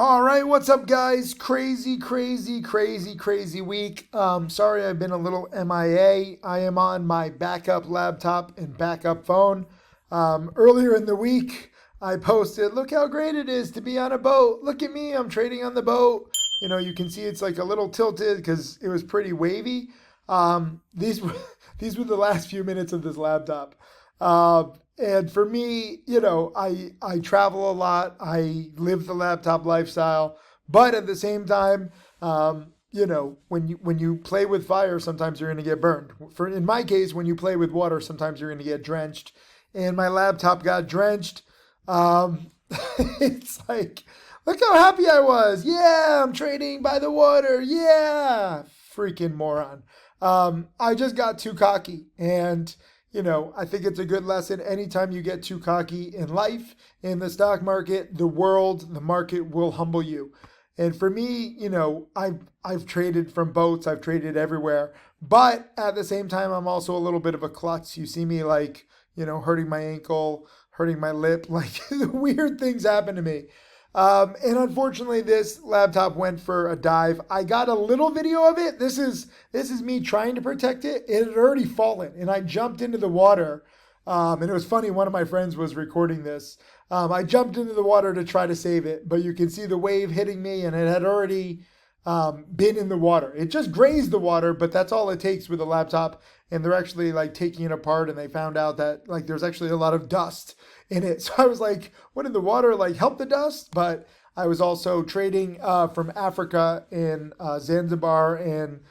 All right, what's up, guys? Crazy week. Sorry, I've been a little MIA. I am on my backup laptop and backup phone. Earlier in the week, I posted, look how great it is to be on a boat. Look at me, I'm trading on the boat. You can see it's like a little tilted because it was pretty wavy. These were these were the last few minutes of this laptop. And for me, I travel a lot. I live the laptop lifestyle, but at the same time, when you play with fire, sometimes you're going to get burned. In my case, when you play with water, sometimes you're going to get drenched. And my laptop got drenched. It's like, look how happy I was. Yeah, I'm trading by the water. Yeah, freaking moron. I just got too cocky, and I think it's a good lesson. Anytime you get too cocky in life, in the stock market, the market will humble you. And for me, I've traded from boats, I've traded everywhere, but at the same time, I'm also a little bit of a klutz. You see me hurting my ankle, hurting my lip, like weird things happen to me. And unfortunately, this laptop went for a dive. I got a little video of it. This is me trying to protect it. It had already fallen, and I jumped into the water. And it was funny. One of my friends was recording this. I jumped into the water to try to save it, but you can see the wave hitting me, and it had already been in the water. It just grazed the water, but that's all it takes with a laptop. And they're actually taking it apart, and they found out that there's actually a lot of dust in it. So I was like, what did the water help the dust? But I was also trading from Africa in Zanzibar and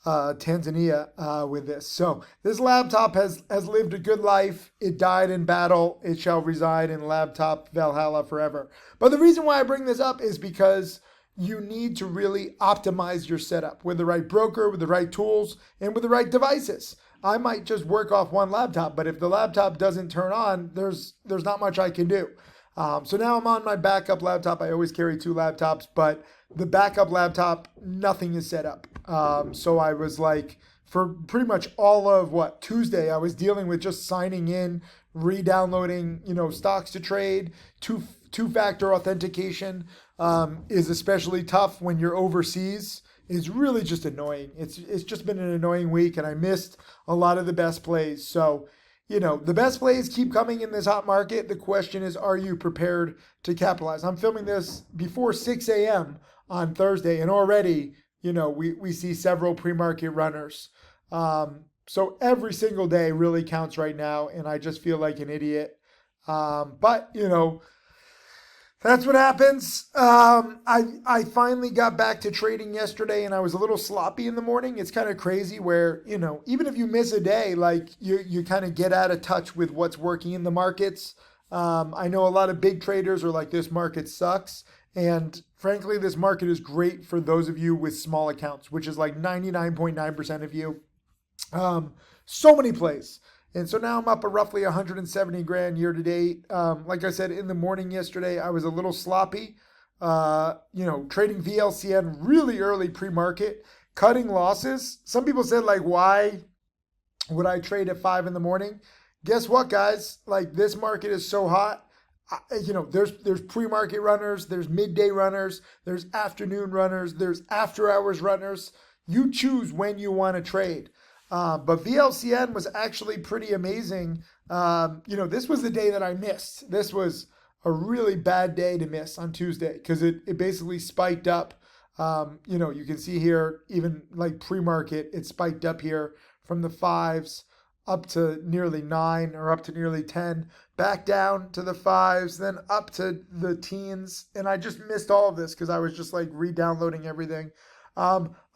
Tanzania with this. So this laptop has lived a good life. It died in battle. It shall reside in laptop Valhalla forever. But the reason why I bring this up is because you need to really optimize your setup with the right broker, with the right tools, and with the right devices. I might just work off one laptop, but if the laptop doesn't turn on, there's not much I can do. So now I'm on my backup laptop. I always carry two laptops, but the backup laptop, nothing is set up. So I was for pretty much all of Tuesday, I was dealing with just signing in, re-downloading, stocks to trade. Two-factor authentication is especially tough when you're overseas. It's really just annoying. It's just been an annoying week, and I missed a lot of the best plays. So, the best plays keep coming in this hot market. The question is, are you prepared to capitalize? I'm filming this before 6 a.m. on Thursday, and already, we see several pre-market runners. So every single day really counts right now, and I just feel like an idiot. But, that's what happens. I finally got back to trading yesterday, and I was a little sloppy in the morning. It's kind of crazy where, even if you miss a day, you kind of get out of touch with what's working in the markets. I know a lot of big traders are like, this market sucks. And frankly, this market is great for those of you with small accounts, which is 99.9% of you. So many plays. And so now I'm up at roughly 170 grand year to date. Like I said, in the morning yesterday, I was a little sloppy, trading VLCN really early pre-market, cutting losses. Some people said, why would I trade at 5 in the morning? Guess what, guys? This market is so hot. There's pre-market runners, there's midday runners, there's afternoon runners, there's after hours runners. You choose when you want to trade. But VLCN was actually pretty amazing. This was the day that I missed. This was a really bad day to miss on Tuesday because it basically spiked up. You can see here, even pre-market, it spiked up here from the 5s up to nearly 9 or up to nearly 10, back down to the 5s, then up to the teens. And I just missed all of this because I was just re-downloading everything.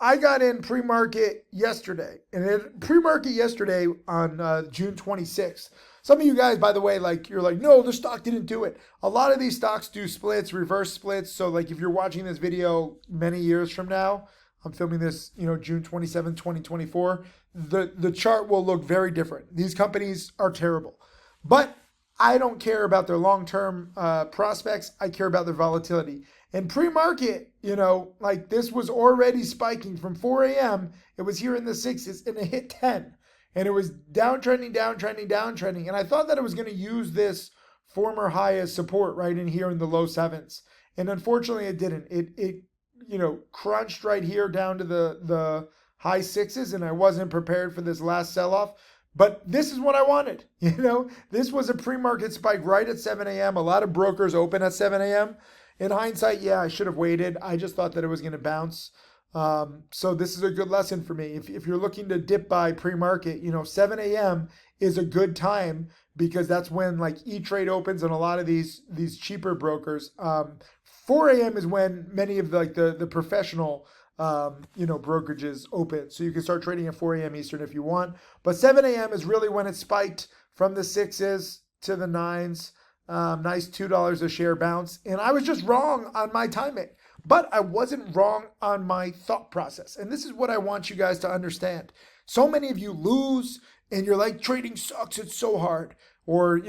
I got in pre-market yesterday, and pre-market yesterday on June 26th. Some of you guys, by the way, you're no, the stock didn't do it. A lot of these stocks do splits, reverse splits. So if you're watching this video many years from now, I'm filming this, June 27, 2024, the chart will look very different. These companies are terrible, but I don't care about their long-term prospects. I care about their volatility. And pre-market, this was already spiking from 4 a.m. It was here in the 6s, and it hit 10. And it was downtrending. And I thought that it was going to use this former high as support right in here in the low 7s. And unfortunately it didn't. It crunched right here down to the high sixes, and I wasn't prepared for this last sell-off. But this is what I wanted. This was a pre-market spike right at 7 a.m. A lot of brokers open at 7 a.m. In hindsight, yeah, I should have waited. I just thought that it was going to bounce. So this is a good lesson for me. If you're looking to dip buy pre-market, 7 a.m. is a good time because that's when like E-Trade opens and a lot of these cheaper brokers. 4 a.m. is when many of the professional brokerages open. So you can start trading at 4 a.m. Eastern if you want. But 7 a.m. is really when it spiked from the sixes to the nines. Nice $2 a share bounce. And I was just wrong on my timing. But I wasn't wrong on my thought process. And this is what I want you guys to understand. So many of you lose and you're like, trading sucks, it's so hard. Or,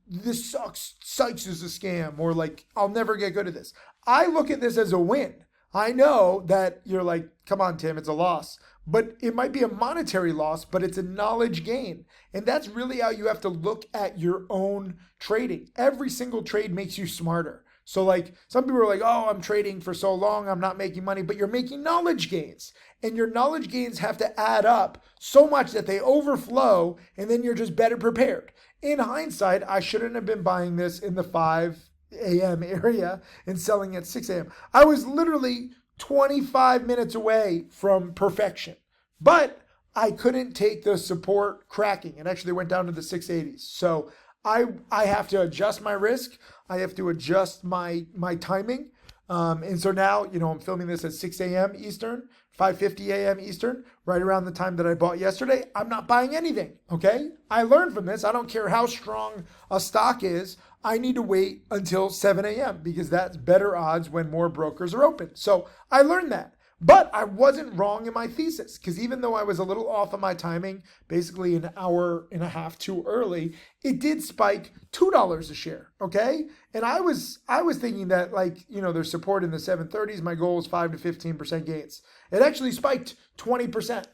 this sucks, Sykes is a scam. Or like, I'll never get good at this. I look at this as a win. I know that you're like, come on, Tim, it's a loss. But it might be a monetary loss, but it's a knowledge gain. And that's really how you have to look at your own trading. Every single trade makes you smarter. So like some people are like, oh, I'm trading for so long, I'm not making money, but you're making knowledge gains. And your knowledge gains have to add up so much that they overflow, and then you're just better prepared. In hindsight, I shouldn't have been buying this in the 5 a.m. area and selling at 6 a.m. I was literally 25 minutes away from perfection, but I couldn't take the support cracking. It actually went down to the 680s. So I have to adjust my risk. I have to adjust my timing. And so now, I'm filming this at 6 a.m. Eastern, 5:50 a.m. Eastern, right around the time that I bought yesterday. I'm not buying anything, okay? I learned from this. I don't care how strong a stock is. I need to wait until 7 a.m. because that's better odds when more brokers are open. So I learned that. But I wasn't wrong in my thesis because even though I was a little off on my timing, basically an hour and a half too early, it did spike $2 a share, okay? And I was thinking that there's support in the 730s. My goal is 5 to 15% gains. It actually spiked 20%,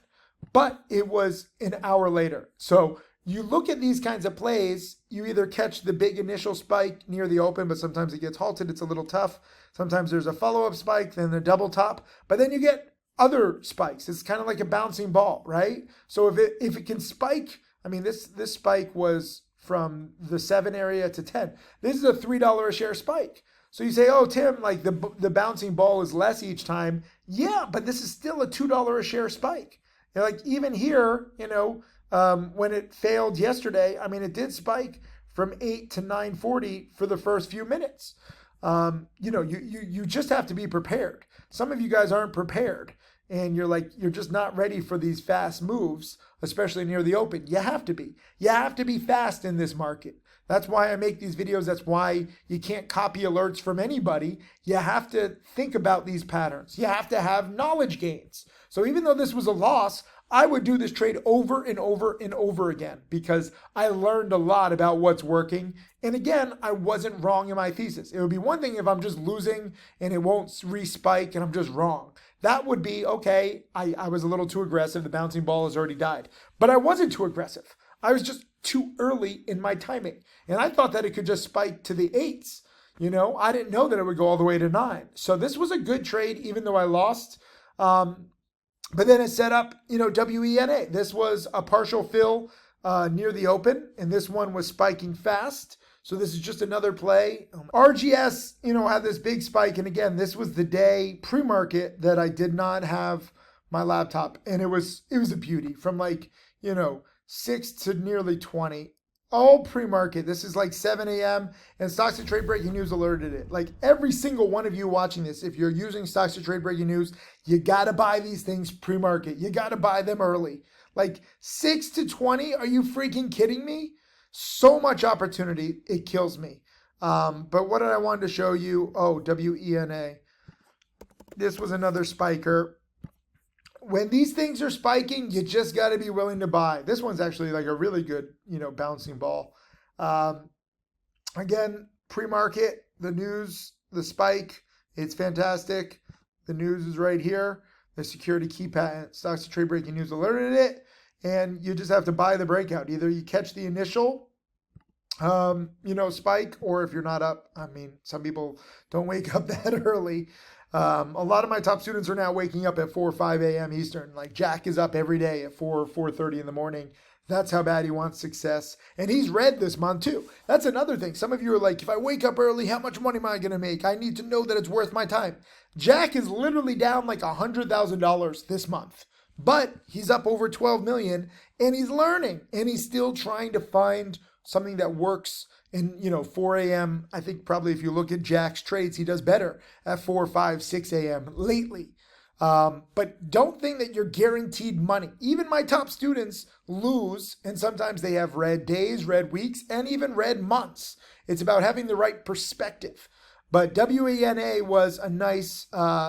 but it was an hour later. So you look at these kinds of plays, you either catch the big initial spike near the open, but sometimes it gets halted. It's a little tough. Sometimes there's a follow-up spike, then a double top, but then you get other spikes. It's kind of like a bouncing ball, right? So if it can spike, this spike was from the 7 area to 10. This is a $3 a share spike. So you say, oh, Tim, like the bouncing ball is less each time. Yeah, but this is still a $2 a share spike. Like even here, when it failed yesterday, it did spike from 8 to 940 for the first few minutes. You just have to be prepared. Some of you guys aren't prepared and you're just not ready for these fast moves, especially near the open. You have to be. You have to be fast in this market. That's why I make these videos. That's why you can't copy alerts from anybody. You have to think about these patterns. You have to have knowledge gains. So even though this was a loss, I would do this trade over and over and over again because I learned a lot about what's working. And again, I wasn't wrong in my thesis. It would be one thing if I'm just losing and it won't re-spike and I'm just wrong. That would be, okay, I was a little too aggressive. The bouncing ball has already died. But I wasn't too aggressive. I was just too early in my timing. And I thought that it could just spike to the 8s. I didn't know that it would go all the way to 9. So this was a good trade, even though I lost. But then it set up, WENA. This was a partial fill near the open, and this one was spiking fast. So this is just another play. RGS, had this big spike. And again, this was the day pre-market that I did not have my laptop. And it was a beauty from 6 to nearly 20. All pre-market. This is like 7 a.m. and Stocks to Trade Breaking News alerted it. Like every single one of you watching this, if you're using Stocks to Trade Breaking News, you got to buy these things pre-market. You got to buy them early. Like 6 to 20, are you freaking kidding me? So much opportunity, it kills me. But what did I want to show you? Oh, WENA. This was another spiker. When these things are spiking, you just got to be willing to buy. This one's actually like a really good, bouncing ball. Again, pre-market, the news, the spike, it's fantastic. The news is right here. The security key patent, Stocks to Trade Breaking News alerted it. And you just have to buy the breakout. Either you catch the initial spike, or if you're not up. I mean, some people don't wake up that early. A lot of my top students are now waking up at 4 or 5 a.m. Eastern. Like Jack is up every day at 4 or 4:30 in the morning. That's how bad he wants success. And he's red this month too. That's another thing. Some of you are like, if I wake up early, how much money am I going to make? I need to know that it's worth my time. Jack is literally down like $100,000 this month. But he's up over 12 million and he's learning and he's still trying to find something that works. And 4 a.m., I think probably if you look at Jack's trades, he does better at 4, 5, 6 a.m. lately. But don't think that you're guaranteed money. Even my top students lose, and sometimes they have red days, red weeks, and even red months. It's about having the right perspective. But WENA was a nice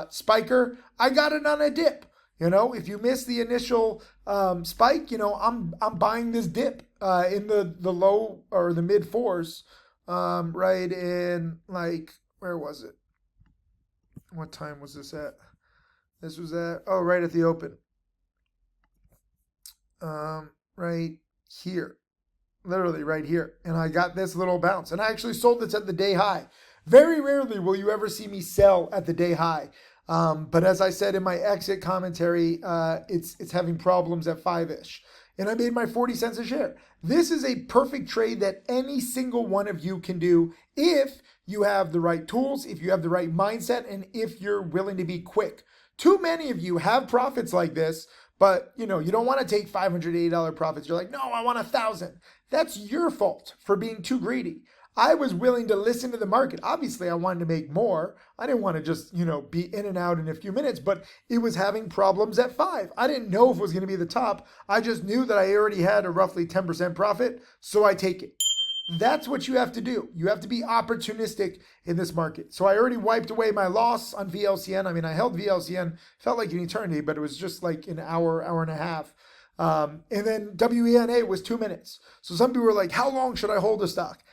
spiker. I got it on a dip. If you miss the initial spike, I'm buying this dip in the low or the mid fours, right in like, where was it? What time was this at? This was right at the open. Right here, literally right here. And I got this little bounce and I actually sold this at the day high. Very rarely will you ever see me sell at the day high. But as I said in my exit commentary, it's having problems at 5-ish. And I made my 40 cents a share. This is a perfect trade that any single one of you can do if you have the right tools, if you have the right mindset, and if you're willing to be quick. Too many of you have profits like this, but you don't want to take $580 profits. You're like, no, I want 1,000. That's your fault for being too greedy. I was willing to listen to the market. Obviously, I wanted to make more. I didn't want to just, be in and out in a few minutes, but it was having problems at 5. I didn't know if it was going to be the top. I just knew that I already had a roughly 10% profit, so I take it. That's what you have to do. You have to be opportunistic in this market. So I already wiped away my loss on VLCN. I mean, I held VLCN, felt like an eternity, but it was just like an hour and a half. And then WENA was 2 minutes. So some people were like, how long should I hold a stock?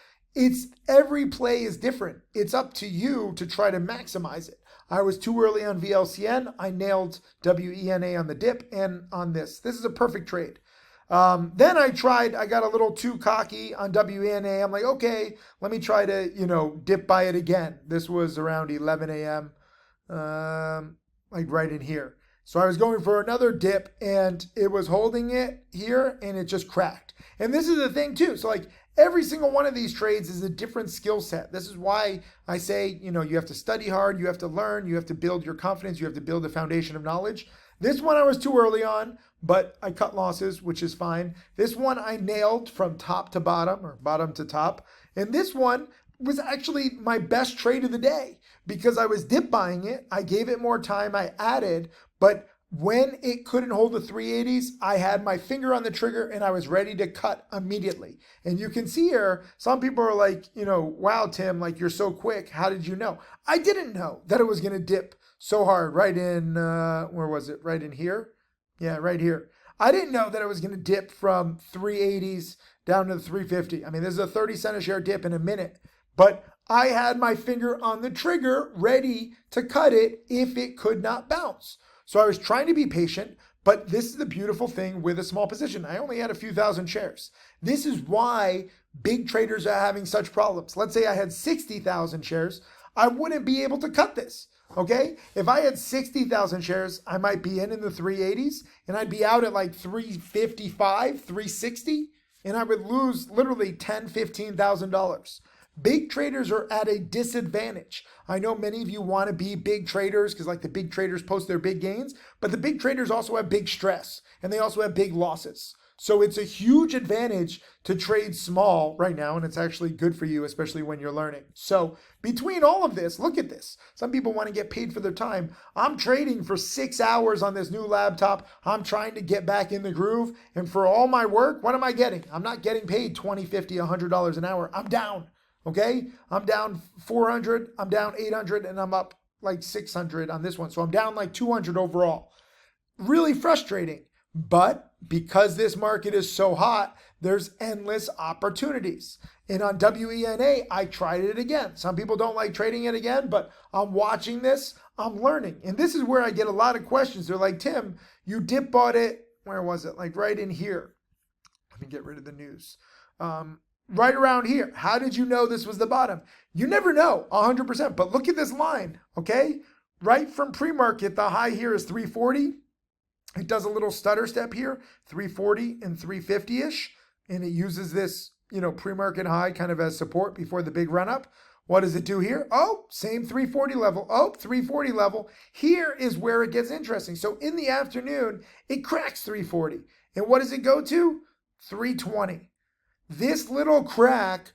Every play is different. It's up to you to try to maximize it. I was too early on VLCN. I nailed WENA on the dip and on this. This is a perfect trade. Then I got a little too cocky on WENA. I'm like, okay, let me try to, dip by it again. This was around 11 a.m., like right in here. So I was going for another dip and it was holding it here and it just cracked. And this is the thing too. So like every single one of these trades is a different skill set. This is why I say, you have to study hard, you have to learn, you have to build your confidence, you have to build a foundation of knowledge. This one I was too early on, but I cut losses, which is fine. This one I nailed from top to bottom or bottom to top. And this one was actually my best trade of the day because I was dip buying it. I gave it more time. I added, but when it couldn't hold the 380s, I had my finger on the trigger and I was ready to cut immediately. And you can see here, some people are like, wow, Tim, like you're so quick. How did you know? I didn't know that it was going to dip so hard right in, where was it? Right in here? Yeah, right here. I didn't know that it was going to dip from 380s down to the 350. I mean, this is a 30 cent a share dip in a minute, but I had my finger on the trigger ready to cut it if it could not bounce. So I was trying to be patient, but this is the beautiful thing with a small position. I only had a few thousand shares. This is why big traders are having such problems. Let's say I had 60,000 shares. I wouldn't be able to cut this. Okay, if I had 60,000 shares, I might be in the 380s and I'd be out at like 355, 360, and I would lose literally $10,000, $15,000. Big traders are at a disadvantage. I know many of you want to be big traders because like the big traders post their big gains, but the big traders also have big stress and they also have big losses. So it's a huge advantage to trade small right now, and it's actually good for you, especially when you're learning. So between all of this, look at this. Some people want to get paid for their time. I'm trading for 6 hours on this new laptop. I'm trying to get back in the groove. And for all my work, what am I getting? I'm not getting paid $20, $50, $100 an hour. I'm down, okay? I'm down 400, I'm down 800, and I'm up like 600 on this one. So I'm down like 200 overall. Really frustrating. But because this market is so hot, there's endless opportunities. And on WENA, I tried it again. Some people don't like trading it again, but I'm watching this, I'm learning. And this is where I get a lot of questions. They're like, Tim, you dip bought it, where was it? Like right in here. Let me get rid of the news. right around here. How did you know this was the bottom? You never know 100%, but look at this line, okay? Right from pre-market, the high here is 340. It does a little stutter step here, 340 and 350-ish, and it uses this, pre-market high kind of as support before the big run up. What does it do here? Oh, same 340 level. Oh, 340 level. Here is where it gets interesting. So in the afternoon, it cracks 340. And what does it go to? 320. This little crack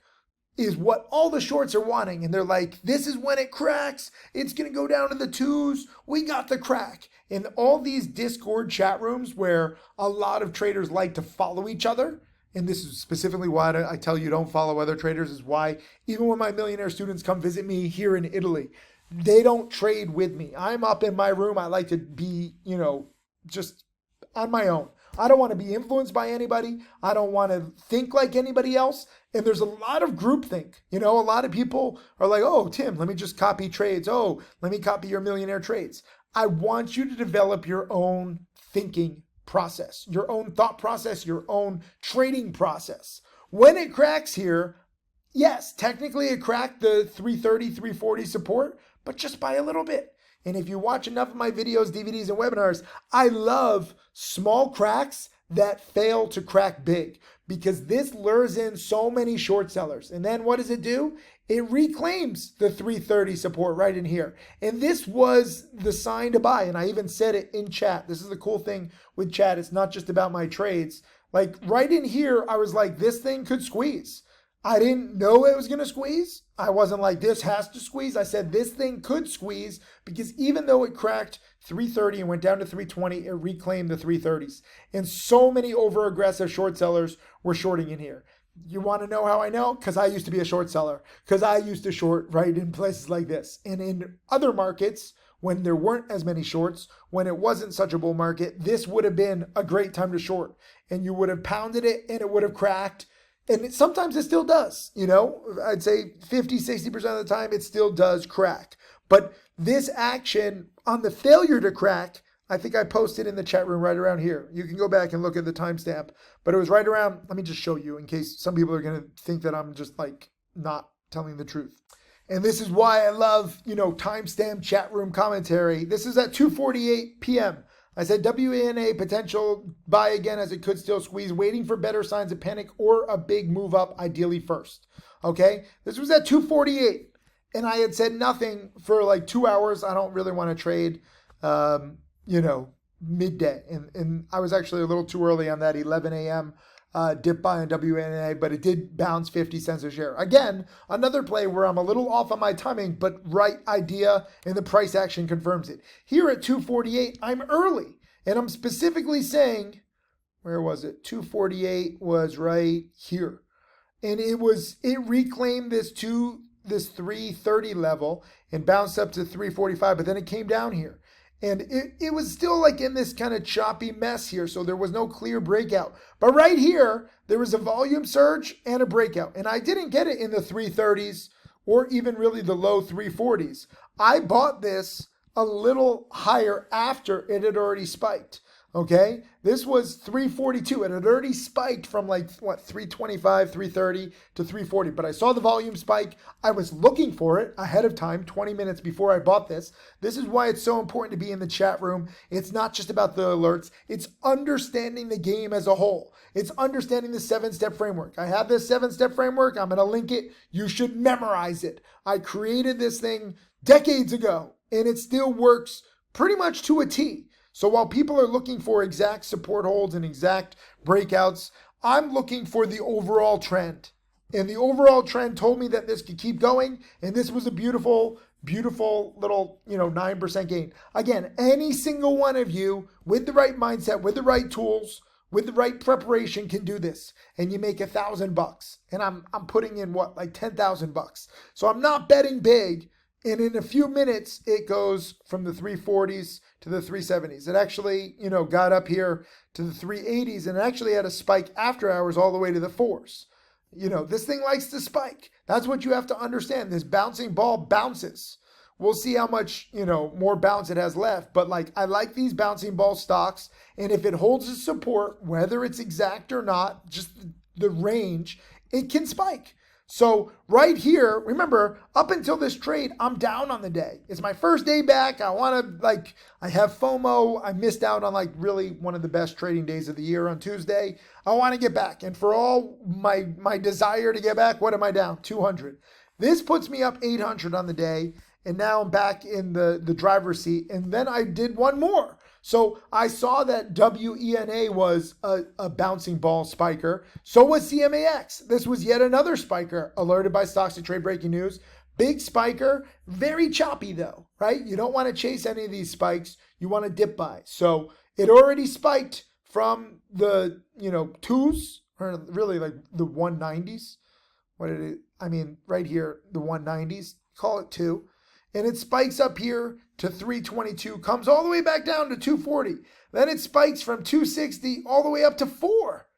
is what all the shorts are wanting. And they're like, this is when it cracks. It's going to go down to the twos. We got the crack. In all these Discord chat rooms where a lot of traders like to follow each other, and this is specifically why I tell you don't follow other traders, is why even when my millionaire students come visit me here in Italy, they don't trade with me. I'm up in my room. I like to be, just on my own. I don't want to be influenced by anybody. I don't want to think like anybody else. And there's a lot of groupthink. A lot of people are like, oh, Tim, let me just copy trades. Oh, let me copy your millionaire trades. I want you to develop your own thinking process, your own thought process, your own trading process. When it cracks here, yes, technically it cracked the 330, 340 support, but just by a little bit. And if you watch enough of my videos, DVDs, and webinars, I love small cracks that fail to crack big because this lures in so many short sellers. And then what does it do? It reclaims the 330 support right in here. And this was the sign to buy. And I even said it in chat. This is the cool thing with chat. It's not just about my trades. Like right in here, I was like, this thing could squeeze. I didn't know it was going to squeeze. I wasn't like, this has to squeeze. I said, this thing could squeeze because even though it cracked 330 and went down to 320, it reclaimed the 330s. And so many over-aggressive short sellers were shorting in here. You want to know how I know? Because I used to be a short seller. Because I used to short right in places like this. And in other markets, when there weren't as many shorts, when it wasn't such a bull market, this would have been a great time to short. And you would have pounded it and it would have cracked. And sometimes it still does, I'd say 50, 60% of the time it still does crack. But this action on the failure to crack, I think I posted in the chat room right around here. You can go back and look at the timestamp, but it was right around, let me just show you in case some people are going to think that I'm just like not telling the truth. And this is why I love, timestamp chat room commentary. This is at 2:48 p.m. I said WENA potential buy again as it could still squeeze, waiting for better signs of panic or a big move up, ideally first. Okay, this was at 2:48, and I had said nothing for like 2 hours. I don't really want to trade, midday, and I was actually a little too early on that 11 a.m. Dip buy on WENA, but it did bounce 50 cents a share. Again, another play where I'm a little off on my timing, but right idea, and the price action confirms it. Here at 248, I'm early, and I'm specifically saying, where was it? 248 was right here. And it reclaimed this 330 level and bounced up to 345, but then it came down here. And it was still like in this kind of choppy mess here, so there was no clear breakout. But right here, there was a volume surge and a breakout. And I didn't get it in the 330s or even really the low 340s. I bought this a little higher after it had already spiked. Okay, this was 342. It had already spiked from 325, 330 to 340. But I saw the volume spike. I was looking for it ahead of time, 20 minutes before I bought this. This is why it's so important to be in the chat room. It's not just about the alerts. It's understanding the game as a whole. It's understanding the 7-step framework. I have this 7-step framework. I'm going to link it. You should memorize it. I created this thing decades ago, and it still works pretty much to a T. So while people are looking for exact support holds and exact breakouts, I'm looking for the overall trend. And the overall trend told me that this could keep going. And this was a beautiful, beautiful little, 9% gain. Again, any single one of you with the right mindset, with the right tools, with the right preparation can do this. And you make $1,000. And I'm putting in like $10,000. So I'm not betting big. And in a few minutes, it goes from the 340s to the 370s. It actually, got up here to the 380s and it actually had a spike after hours all the way to the 4s. This thing likes to spike. That's what you have to understand. This bouncing ball bounces. We'll see how much, more bounce it has left. But I like these bouncing ball stocks. And if it holds its support, whether it's exact or not, just the range, it can spike. So right here, remember, up until this trade, I'm down on the day. It's my first day back. I have FOMO. I missed out on really one of the best trading days of the year on Tuesday. I want to get back. And for all my desire to get back, what am I down? 200. This puts me up 800 on the day. And now I'm back in the driver's seat. And then I did one more. So I saw that WENA was a bouncing ball spiker. So was CMAX. This was yet another spiker alerted by Stocks to Trade breaking news. Big spiker, very choppy though, right? You don't want to chase any of these spikes. You want to dip buy. So it already spiked from the, twos, or really like the 190s. Right here, the 190s, call it two. And it spikes up here to 322, comes all the way back down to 240. Then it spikes from 260 all the way up to 4.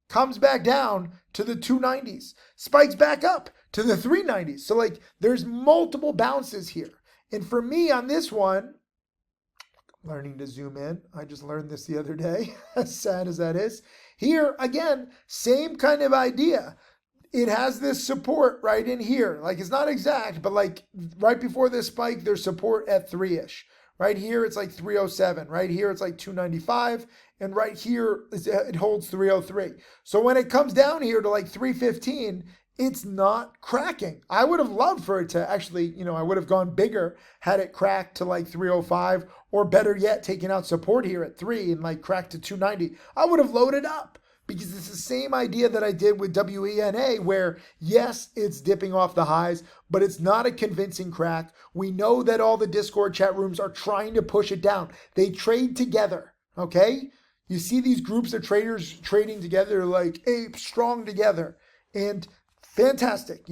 Comes back down to the 290s. Spikes back up to the 390s. So there's multiple bounces here. And for me on this one, learning to zoom in. I just learned this the other day, as sad as that is. Here, again, same kind of idea. It has this support right in here. It's not exact, but right before this spike, there's support at 3-ish. Right here, it's 307. Right here, it's 295. And right here, it holds 303. So when it comes down here to 315, it's not cracking. I would have loved for it to actually, I would have gone bigger had it cracked to 305, or better yet, taken out support here at 3 and cracked to 290. I would have loaded up. Because it's the same idea that I did with WENA, where yes, it's dipping off the highs, but it's not a convincing crack. We know that all the Discord chat rooms are trying to push it down. They trade together, okay? You see these groups of traders trading together like apes strong together. And fantastic,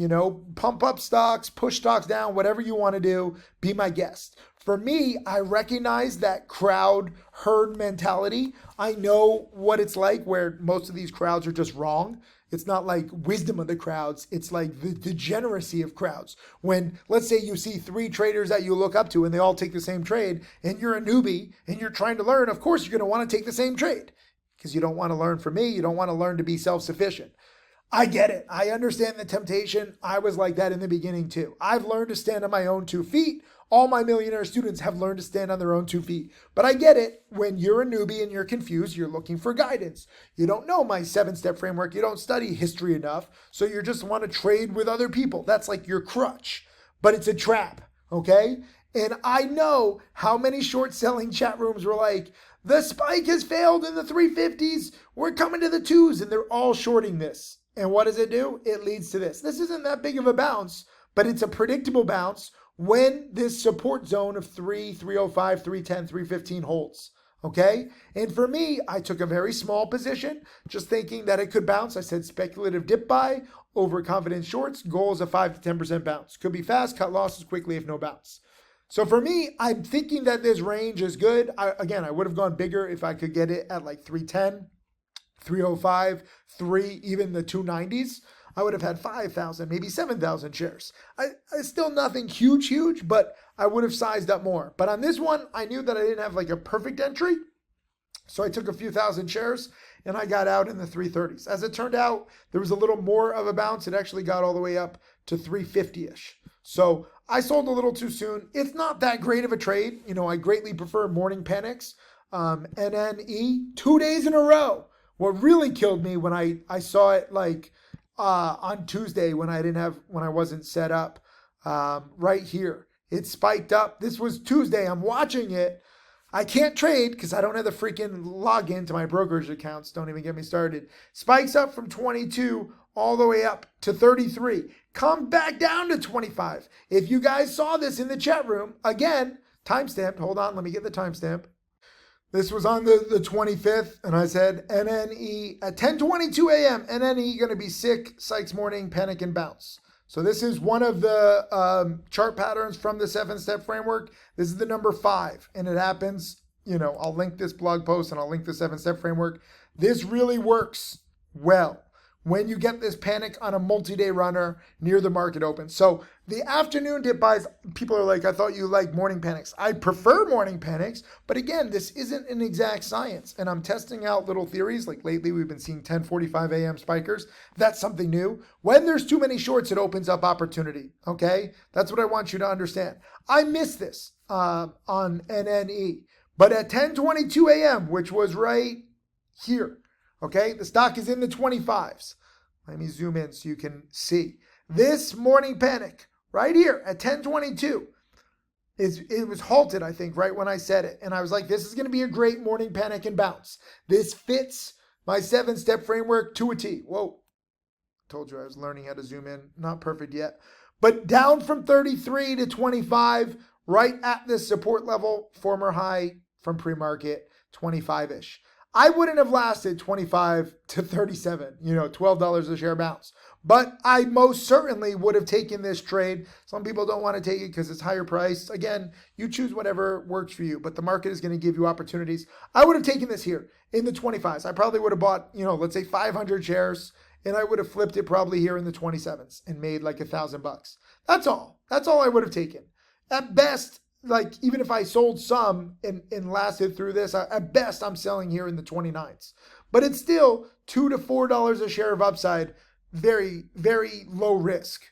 pump up stocks, push stocks down, whatever you want to do, be my guest. For me, I recognize that crowd herd mentality. I know what it's like where most of these crowds are just wrong. It's not like wisdom of the crowds. It's like the degeneracy of crowds. When, let's say you see 3 traders that you look up to and they all take the same trade and you're a newbie and you're trying to learn, of course, you're going to want to take the same trade because you don't want to learn from me. You don't want to learn to be self-sufficient. I get it. I understand the temptation. I was like that in the beginning too. I've learned to stand on my own 2 feet. All my millionaire students have learned to stand on their own 2 feet. But I get it. When you're a newbie and you're confused, you're looking for guidance. You don't know my 7-step framework. You don't study history enough. So you just want to trade with other people. That's like your crutch. But it's a trap, okay? And I know how many short selling chat rooms were like, the spike has failed in the 350s. We're coming to the 2s. And they're all shorting this. And what does it do? It leads to this. This isn't that big of a bounce, but it's a predictable bounce when this support zone of 3, 305, 310, 315 holds, okay? And for me, I took a very small position, just thinking that it could bounce. I said speculative dip buy, overconfident shorts, goal is a 5 to 10% bounce. Could be fast, cut losses quickly if no bounce. So for me, I'm thinking that this range is good. I would have gone bigger if I could get it at 310, 305, 3, even the 290s. I would have had 5,000, maybe 7,000 shares. I still nothing huge, but I would have sized up more. But on this one, I knew that I didn't have a perfect entry. So I took a few thousand shares and I got out in the 330s. As it turned out, there was a little more of a bounce. It actually got all the way up to 350-ish. So I sold a little too soon. It's not that great of a trade. I greatly prefer morning panics. NNE, 2 days in a row. What really killed me when I saw it on Tuesday when I wasn't set up, right here. It spiked up. This was Tuesday. I'm watching it. I can't trade because I don't have the freaking login to my brokerage accounts. Don't even get me started. Spikes up from 22 all the way up to 33. Come back down to 25. If you guys saw this in the chat room, again, timestamped. Hold on, let me get the timestamp. This was on the 25th, and I said NNE at 10:22 a.m. NNE going to be sick, Sykes morning, panic and bounce. So this is one of the chart patterns from the 7-step framework. This is the number 5, and it happens. I'll link this blog post and I'll link the 7-step framework. This really works well when you get this panic on a multi-day runner near the market open. So the afternoon dip buys, people are like, I thought you liked morning panics. I prefer morning panics, but again, this isn't an exact science. And I'm testing out little theories. Like lately, we've been seeing 10:45 a.m. spikers. That's something new. When there's too many shorts, it opens up opportunity. Okay? That's what I want you to understand. I missed this on NNE. But at 10:22 a.m., which was right here, okay, the stock is in the 25s. Let me zoom in so you can see. This morning panic right here at 10:22, it was halted, I think, right when I said it. And I was like, this is going to be a great morning panic and bounce. This fits my 7-step framework to a T. Whoa, told you I was learning how to zoom in. Not perfect yet. But down from 33 to 25, right at this support level, former high from pre-market, 25-ish. I wouldn't have lasted 25 to 37, $12 a share bounce. But I most certainly would have taken this trade. Some people don't want to take it because it's higher priced. Again, you choose whatever works for you, but the market is going to give you opportunities. I would have taken this here in the 25s. I probably would have bought, let's say 500 shares, and I would have flipped it probably here in the 27s and made like $1,000. That's all. That's all I would have taken. At best, like even if I sold some and lasted through this, at best I'm selling here in the 29s. But it's still $2 to $4 a share of upside, very, very low risk.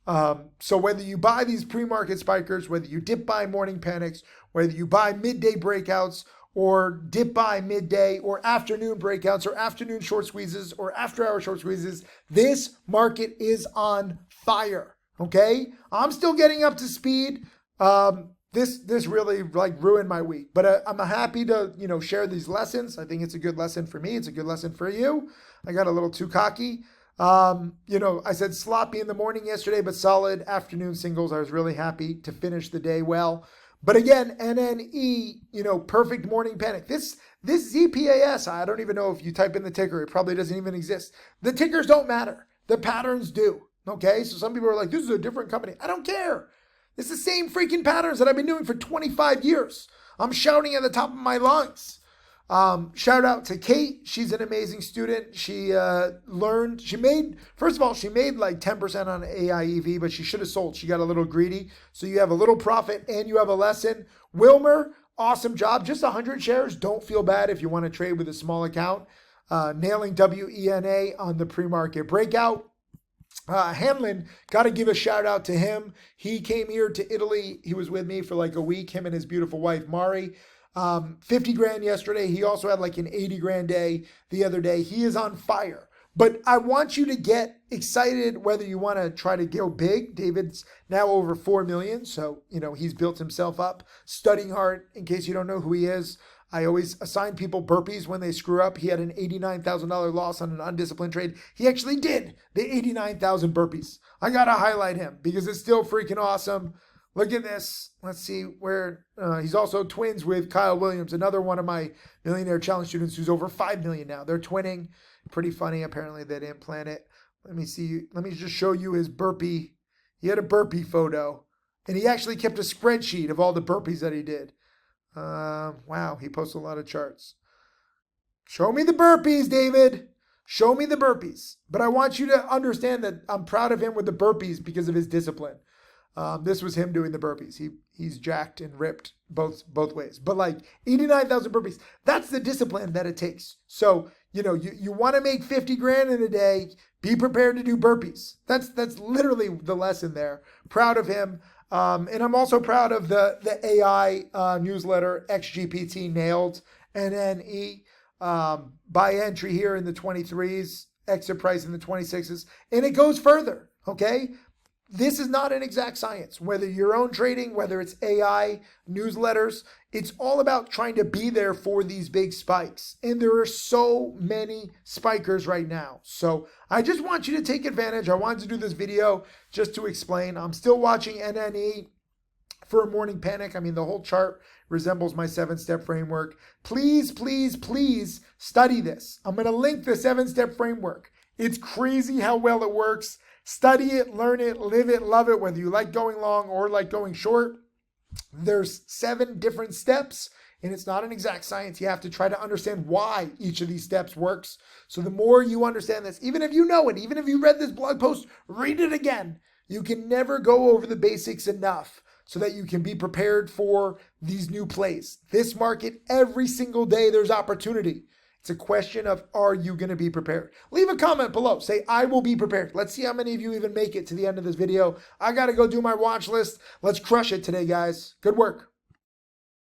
So whether you buy these pre-market spikers, whether you dip buy morning panics, whether you buy midday breakouts or dip buy midday or afternoon breakouts or afternoon short squeezes or after hour short squeezes, this market is on fire. Okay? I'm still getting up to speed. This really ruined my week, but I'm happy to, share these lessons. I think it's a good lesson for me. It's a good lesson for you. I got a little too cocky. I said sloppy in the morning yesterday, but solid afternoon singles. I was really happy to finish the day well. But again, NNE, perfect morning panic. This ZPAS, I don't even know if you type in the ticker, it probably doesn't even exist. The tickers don't matter. The patterns do. Okay. So some people are like, this is a different company. I don't care. It's the same freaking patterns that I've been doing for 25 years. I'm shouting at the top of my lungs. Shout out to Kate. She's an amazing student. She made like 10% on AIEV, but she should have sold. She got a little greedy. So you have a little profit and you have a lesson. Wilmer, awesome job. Just 100 shares. Don't feel bad if you want to trade with a small account. Nailing WENA on the pre-market breakout. Hanlon, got to give a shout out to him. He came here to Italy. He was with me for like a week, him and his beautiful wife, Mari. 50 grand yesterday. He also had like an 80 grand day the other day. He is on fire. But I want you to get excited whether you want to try to go big. David's now over 4 million. So, he's built himself up, studying hard. In case you don't know who he is, I always assign people burpees when they screw up. He had an $89,000 loss on an undisciplined trade. He actually did the 89,000 burpees. I got to highlight him because it's still freaking awesome. Look at this. Let's see where he's also twins with Kyle Williams, another one of my Millionaire Challenge students who's over 5 million now. They're twinning. Pretty funny. Apparently they didn't plan it. Let me see. Let me just show you his burpee. He had a burpee photo and he actually kept a spreadsheet of all the burpees that he did. Wow, he posts a lot of charts. Show me the burpees, David. Show me the burpees. But I want you to understand that I'm proud of him with the burpees because of his discipline. This was him doing the burpees. He's jacked and ripped both ways. But like 89,000 burpees, that's the discipline that it takes. So, you want to make 50 grand in a day, be prepared to do burpees. That's literally the lesson there. Proud of him. And I'm also proud of the AI newsletter, XGPT nailed NNE, buy entry here in the 23s, exit price in the 26s, and it goes further, okay? This is not an exact science. Whether your own trading, whether it's AI, newsletters, it's all about trying to be there for these big spikes. And there are so many spikers right now. So I just want you to take advantage. I wanted to do this video just to explain. I'm still watching NNE for a morning panic. I mean, the whole chart resembles my 7-step framework. Please, please, please study this. I'm going to link the 7-step framework. It's crazy how well it works. Study it, learn it, live it, love it, whether you like going long or like going short. There's 7 different steps, and it's not an exact science. You have to try to understand why each of these steps works. So the more you understand this, even if you know it, even if you read this blog post, read it again. You can never go over the basics enough so that you can be prepared for these new plays. This market, every single day, there's opportunity. It's a question of, are you going to be prepared? Leave a comment below. Say, I will be prepared. Let's see how many of you even make it to the end of this video. I got to go do my watch list. Let's crush it today, guys. Good work.